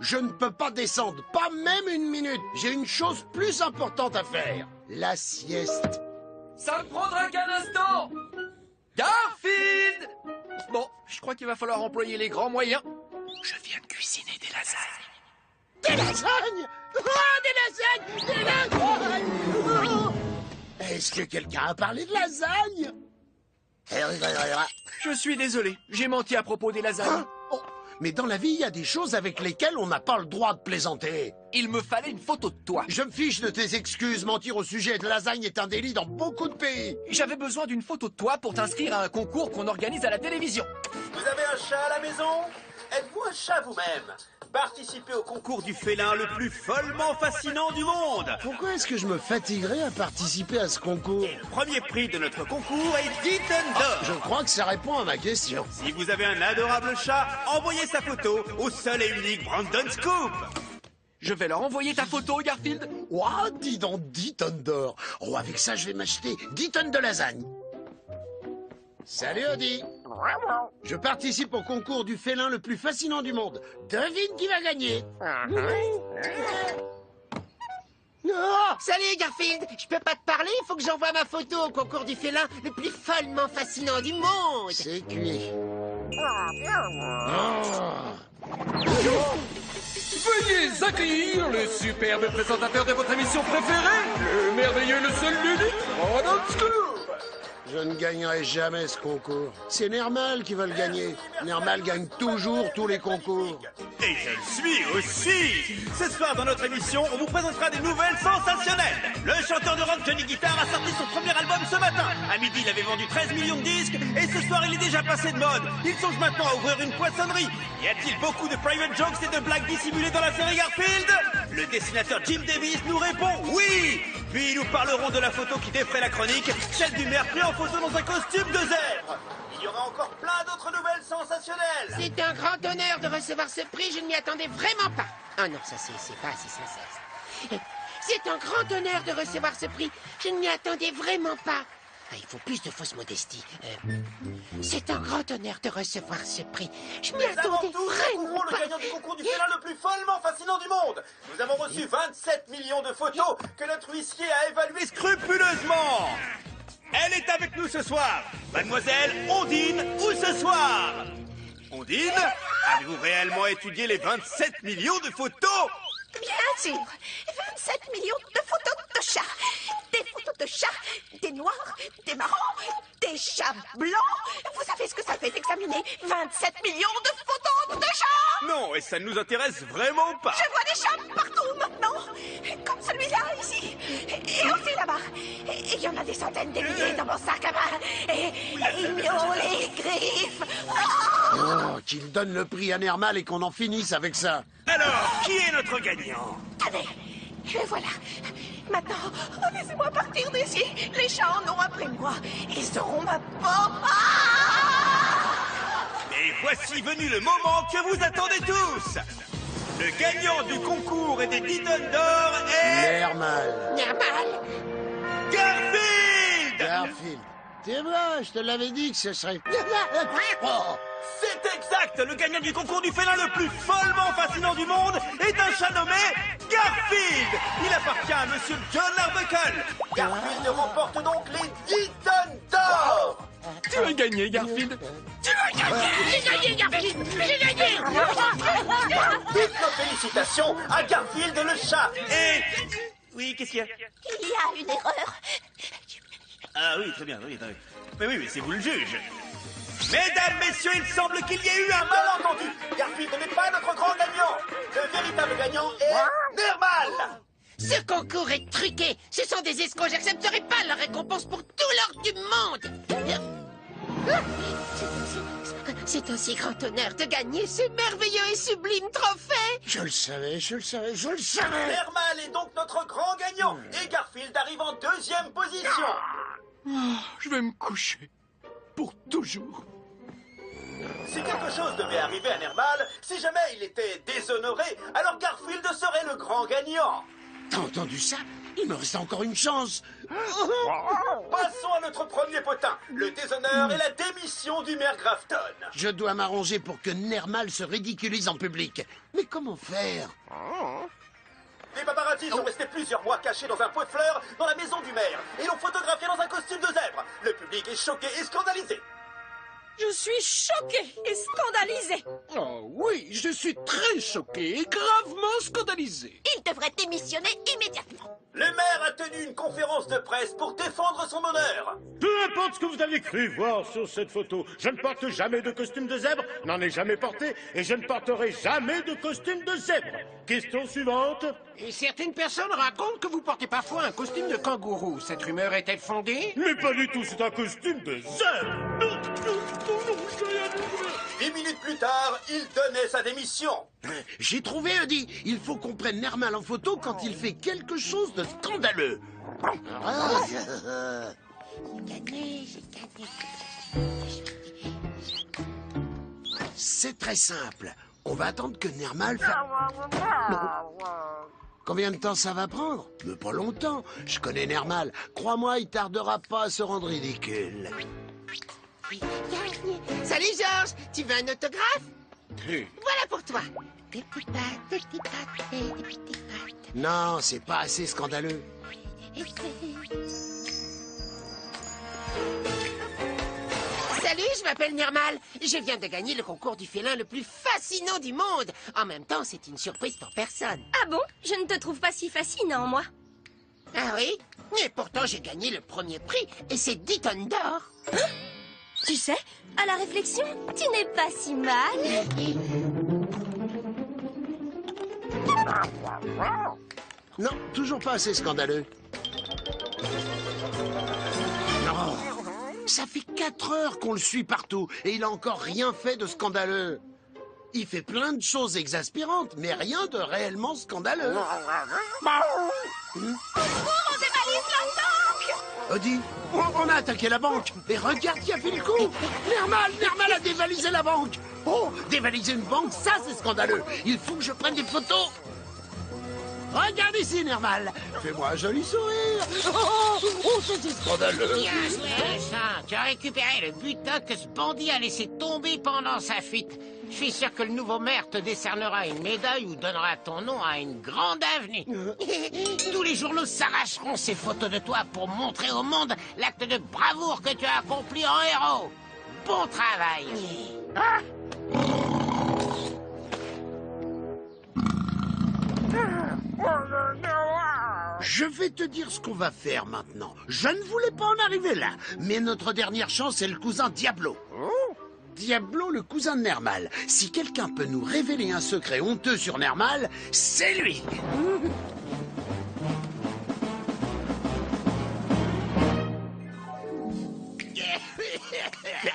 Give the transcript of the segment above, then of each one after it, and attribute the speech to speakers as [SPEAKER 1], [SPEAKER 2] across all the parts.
[SPEAKER 1] Je ne peux pas descendre, pas même une minute. J'ai une chose plus importante à faire. La sieste.
[SPEAKER 2] Ça ne prendra qu'un instant. Garfield! Bon, je crois qu'il va falloir employer les grands moyens. Je viens de cuisiner des lasagnes.
[SPEAKER 1] Des lasagnes! Oh, des lasagnes! Des lasagnes! Oh. Est-ce que quelqu'un a parlé de lasagnes?
[SPEAKER 2] Je suis désolé, j'ai menti à propos des lasagnes.
[SPEAKER 1] Hein? Oh, mais dans la vie, il y a des choses avec lesquelles on n'a pas le droit de plaisanter.
[SPEAKER 2] Il me fallait une photo de toi.
[SPEAKER 1] Je me fiche de tes excuses. Mentir au sujet de lasagne est un délit dans beaucoup de pays.
[SPEAKER 2] J'avais besoin d'une photo de toi pour t'inscrire à un concours qu'on organise à la télévision.
[SPEAKER 3] Vous avez un chat à la maison? Êtes-vous un chat vous-même? Participez au concours du félin le plus follement fascinant du monde.
[SPEAKER 1] Pourquoi est-ce que je me fatiguerais à participer à ce concours?
[SPEAKER 3] Et le premier prix de notre concours est 10 tonnes d'or.
[SPEAKER 1] Je crois que ça répond à ma question.
[SPEAKER 3] Si vous avez un adorable chat, envoyez sa photo au seul et unique Brandon Scoop.
[SPEAKER 2] Je vais leur envoyer ta photo, Garfield.
[SPEAKER 1] Ouah, dis donc 10 tonnes d'or. Oh, avec ça, je vais m'acheter 10 tonnes de lasagne. Salut, Odie. Je participe au concours du félin le plus fascinant du monde. Devine qui va gagner.
[SPEAKER 4] Oh, salut Garfield, je peux pas te parler, il faut que j'envoie ma photo au concours du félin le plus follement fascinant du monde.
[SPEAKER 1] C'est cuit.
[SPEAKER 5] Veuillez accueillir le superbe présentateur de votre émission préférée, le merveilleux, le seul, l'unique, Brandon Scoop.
[SPEAKER 1] Je ne gagnerai jamais ce concours. C'est Nermal qui va le gagner. Nermal gagne toujours tous les concours.
[SPEAKER 3] Et je le suis aussi. Ce soir dans notre émission, on vous présentera des nouvelles sensationnelles. Le chanteur de rock Johnny Guitar a sorti son premier album ce matin. À midi, il avait vendu 13 millions de disques. Et ce soir, il est déjà passé de mode. Il songe maintenant à ouvrir une poissonnerie. Y a-t-il beaucoup de private jokes et de blagues dissimulées dans la série Garfield? Le dessinateur Jim Davis nous répond oui. Puis nous parlerons de la photo qui défraie la chronique, celle du maire pris en photo dans un costume de zèbre. Il y aura encore plein d'autres nouvelles sensationnelles.
[SPEAKER 4] C'est un grand honneur de recevoir ce prix, je ne m'y attendais vraiment pas. Ah non, ça c'est pas assez sincère. C'est un grand honneur de recevoir ce prix, je ne m'y attendais vraiment pas. Ah, il faut plus de fausse modestie. C'est un grand honneur de recevoir ce prix. Je m'y attendais vraiment
[SPEAKER 3] le
[SPEAKER 4] pas.
[SPEAKER 3] gagnant du concours du félin le plus follement fascinant du monde. Nous avons reçu 27 millions de photos que notre huissier a évaluées scrupuleusement. Elle est avec nous ce soir. Mademoiselle Ondine, où ce soir? Ondine, avez-vous réellement étudié les 27 millions de photos?
[SPEAKER 6] Bien sûr, 27 millions de photos de chats. Des photos de chats, des noirs, des marrons, des chats blancs. Vous savez ce que ça fait d'examiner 27 millions de photos de chats?
[SPEAKER 3] Non, et ça ne nous intéresse vraiment pas.
[SPEAKER 6] Je vois des chats partout maintenant, comme celui-là ici, et aussi là-bas. Et il y en a des centaines, des milliers dans mon sac à main. Et ils miaulent les griffes.
[SPEAKER 1] Oh, qu'il donne le prix à Nermal et qu'on en finisse avec ça.
[SPEAKER 3] Alors, qui est notre gagnant?
[SPEAKER 6] Tenez, et voilà. Maintenant, laissez-moi partir d'ici. Les chats en ont après moi. Ils seront ma peau.
[SPEAKER 3] Et voici venu le moment que vous attendez tous. Le gagnant du concours et des 10 tonnes d'or est...
[SPEAKER 1] Nermal.
[SPEAKER 4] Normal.
[SPEAKER 3] Garfield!
[SPEAKER 1] Garfield. T'es vrai, je te l'avais dit que ce serait... Oh.
[SPEAKER 3] C'est exact! Le gagnant du concours du félin le plus follement fascinant du monde est un chat nommé Garfield! Il appartient à monsieur John Arbuckle! Garfield remporte donc les 10 tonnes d'or!
[SPEAKER 2] Tu as gagné, Garfield. Tu as gagné.
[SPEAKER 4] J'ai gagné, Garfield. J'ai gagné.
[SPEAKER 3] Toutes nos félicitations à Garfield le chat! Et... Oui, qu'est-ce qu'il y a?
[SPEAKER 6] Il y a une erreur.
[SPEAKER 3] Ah oui, très bien, oui. Mais oui, mais c'est vous le juge. Mesdames, messieurs, il semble qu'il y ait eu un malentendu. Garfield n'est pas notre grand gagnant. Le véritable gagnant est Nermal.
[SPEAKER 4] Ce concours est truqué. Ce sont des escrocs. J'accepterai pas leur récompense pour tout l'or du monde. C'est un si grand honneur de gagner ce merveilleux et sublime trophée.
[SPEAKER 1] Je le savais, je le savais, je le savais.
[SPEAKER 3] Nermal est donc notre grand gagnant. Et Garfield arrive en deuxième position.
[SPEAKER 2] Je vais me coucher. Pour toujours.
[SPEAKER 3] Si quelque chose devait arriver à Nermal, si jamais il était déshonoré, alors Garfield serait le grand gagnant.
[SPEAKER 1] T'as entendu ça? Il me reste encore une chance.
[SPEAKER 3] Passons à notre premier potin, le déshonneur et la démission du maire Grafton.
[SPEAKER 1] Je dois m'arranger pour que Nermal se ridiculise en public. Mais comment faire?
[SPEAKER 3] Les paparazzi sont restés plusieurs mois cachés dans un pot de fleurs dans la maison du maire et l'ont photographié dans un costume de zèbre. Le public est choqué et scandalisé.
[SPEAKER 6] Je suis choquée et scandalisée.
[SPEAKER 5] Oh oui, je suis très choqué et gravement scandalisé.
[SPEAKER 6] Il devrait démissionner immédiatement.
[SPEAKER 3] Le maire a tenu une conférence de presse pour défendre son honneur.
[SPEAKER 7] Peu importe ce que vous avez cru voir sur cette photo, je ne porte jamais de costume de zèbre, n'en ai jamais porté, et je ne porterai jamais de costume de zèbre. Question suivante.
[SPEAKER 4] Et certaines personnes racontent que vous portez parfois un costume de kangourou. Cette rumeur est-elle fondée?
[SPEAKER 7] Mais pas du tout, c'est un costume de zèbre. Non, non, non, non, je n'ai rien dit.
[SPEAKER 3] 10 minutes plus tard, il donnait sa démission.
[SPEAKER 1] J'ai trouvé, Eddie. Il faut qu'on prenne Nermal en photo quand il fait quelque chose de scandaleux.
[SPEAKER 4] J'ai gagné.
[SPEAKER 1] C'est très simple. On va attendre que Nermal fasse... Combien de temps ça va prendre? Mais pas longtemps. Je connais Nermal. Crois-moi, il tardera pas à se rendre ridicule.
[SPEAKER 4] Salut Georges, tu veux un autographe? Voilà pour toi. Des petites pattes, des petites pattes, des petites pattes.
[SPEAKER 1] Non, c'est pas assez scandaleux.
[SPEAKER 4] Salut, je m'appelle Nermal. Je viens de gagner le concours du félin le plus fascinant du monde. En même temps, c'est une surprise pour personne.
[SPEAKER 8] Ah bon? Je ne te trouve pas si fascinant, moi.
[SPEAKER 4] Ah oui? Et pourtant, j'ai gagné le premier prix et c'est 10 tonnes d'or.
[SPEAKER 8] Tu sais, à la réflexion, tu n'es pas si mal.
[SPEAKER 1] Non, toujours pas assez scandaleux. Non. Ça fait 4 heures qu'on le suit partout et il a encore rien fait de scandaleux. Il fait plein de choses exaspérantes, mais rien de réellement scandaleux.
[SPEAKER 6] On dévalise la banque.
[SPEAKER 1] Odie, on a attaqué la banque. Et regarde qui a fait le coup. Nermal a dévalisé la banque. Oh, dévaliser une banque, ça c'est scandaleux. Il faut que je prenne des photos. Regarde ici, Nermal. Fais-moi un joli sourire. Oh, ça c'est scandaleux.
[SPEAKER 4] Bien joué, ça. Tu as récupéré le butin que ce bandit a laissé tomber pendant sa fuite. Je suis sûr que le nouveau maire te décernera une médaille ou donnera ton nom à une grande avenue. Tous les journaux s'arracheront ces photos de toi pour montrer au monde l'acte de bravoure que tu as accompli en héros. Bon travail.
[SPEAKER 1] Je vais te dire ce qu'on va faire maintenant. Je ne voulais pas en arriver là, mais notre dernière chance est le cousin Diablo. Diablo, le cousin de Nermal. Si quelqu'un peut nous révéler un secret honteux sur Nermal, c'est lui.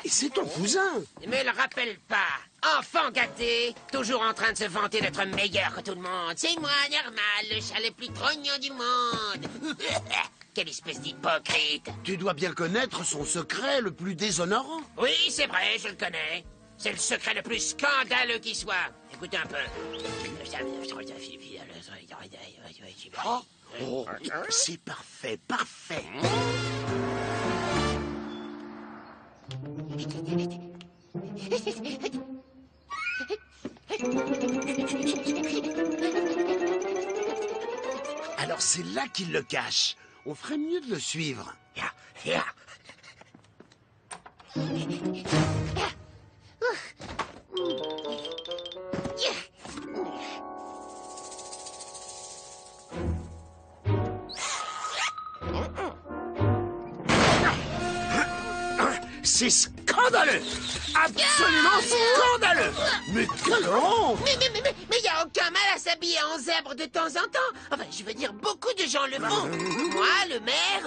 [SPEAKER 1] C'est ton cousin.
[SPEAKER 4] Me le rappelle pas. Enfant gâté, toujours en train de se vanter d'être meilleur que tout le monde. C'est moi, Nermal, le chat le plus trognon du monde. Quelle espèce d'hypocrite.
[SPEAKER 1] Tu dois bien connaître son secret le plus déshonorant.
[SPEAKER 4] Oui, c'est vrai, je le connais. C'est le secret le plus scandaleux qui soit. Écoutez un peu.
[SPEAKER 1] Oh, c'est parfait, parfait. Alors c'est là qu'il le cache. On ferait mieux de le suivre. C'est scandaleux! Absolument scandaleux! Mais quelle honte!
[SPEAKER 4] Mais y a aucun mal à s'habiller en zèbre de temps en temps. Enfin, je veux dire, beaucoup de gens le font. Moi, le maire,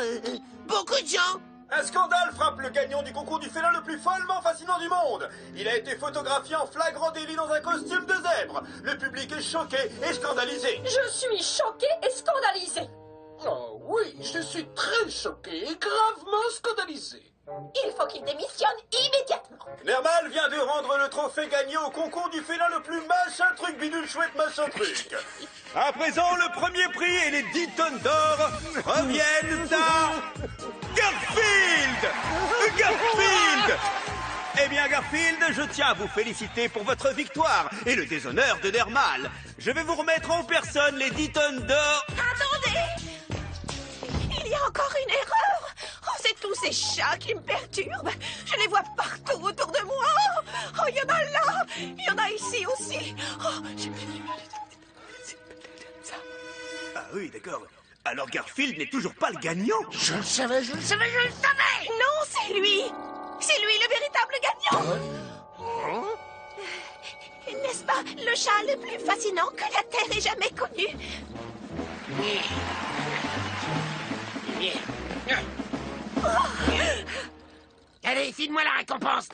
[SPEAKER 4] beaucoup de gens.
[SPEAKER 3] Un scandale frappe le gagnant du concours du félin le plus follement fascinant du monde. Il a été photographié en flagrant délit dans un costume de zèbre. Le public est choqué et scandalisé.
[SPEAKER 6] Je suis choquée et scandalisée.
[SPEAKER 5] Oh oui, je suis très choqué et gravement scandalisé.
[SPEAKER 6] Il faut qu'il démissionne immédiatement.
[SPEAKER 3] Nermal vient de rendre le trophée gagnant au concours du félin le plus machin truc bidule chouette machin truc. À présent, le premier prix et les 10 tonnes d'or reviennent à Garfield. Garfield. Eh bien, Garfield, je tiens à vous féliciter pour votre victoire et le déshonneur de Nermal. Je vais vous remettre en personne les 10 tonnes d'or.
[SPEAKER 6] Attendez! Il y a encore une erreur. Oh, c'est tous ces chats qui me perturbent. Je les vois partout autour de moi. Oh, il y en a là. Il y en a ici aussi. Oh,
[SPEAKER 3] Ah oui, d'accord. Alors Garfield n'est toujours pas le gagnant.
[SPEAKER 1] Je le savais, je le savais, je le savais!
[SPEAKER 6] non, c'est lui. C'est lui le véritable gagnant. N'est-ce pas le chat le plus fascinant que la Terre ait jamais connu?
[SPEAKER 4] Allez, file-moi la récompense.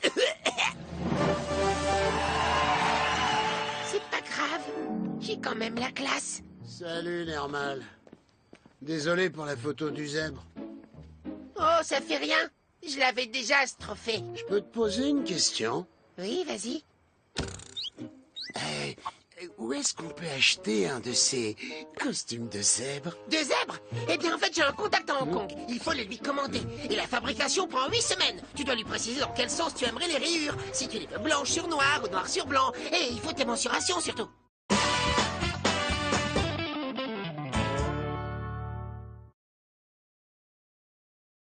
[SPEAKER 4] C'est pas grave. J'ai quand même la classe.
[SPEAKER 1] Salut, Nermal. Désolé pour la photo du zèbre.
[SPEAKER 4] Oh, ça fait rien. Je l'avais déjà, ce trophée.
[SPEAKER 1] Je peux te poser une question?
[SPEAKER 4] Oui, vas-y.
[SPEAKER 1] Où est-ce qu'on peut acheter un de ces costumes de zèbre?
[SPEAKER 4] De zèbre? Eh bien, en fait, j'ai un contact à Hong Kong. Il faut le lui commander. Et la fabrication prend 8 semaines. Tu dois lui préciser dans quel sens tu aimerais les rayures. Si tu les veux blanches sur noir ou noir sur blanc. Et il faut tes mensurations, surtout.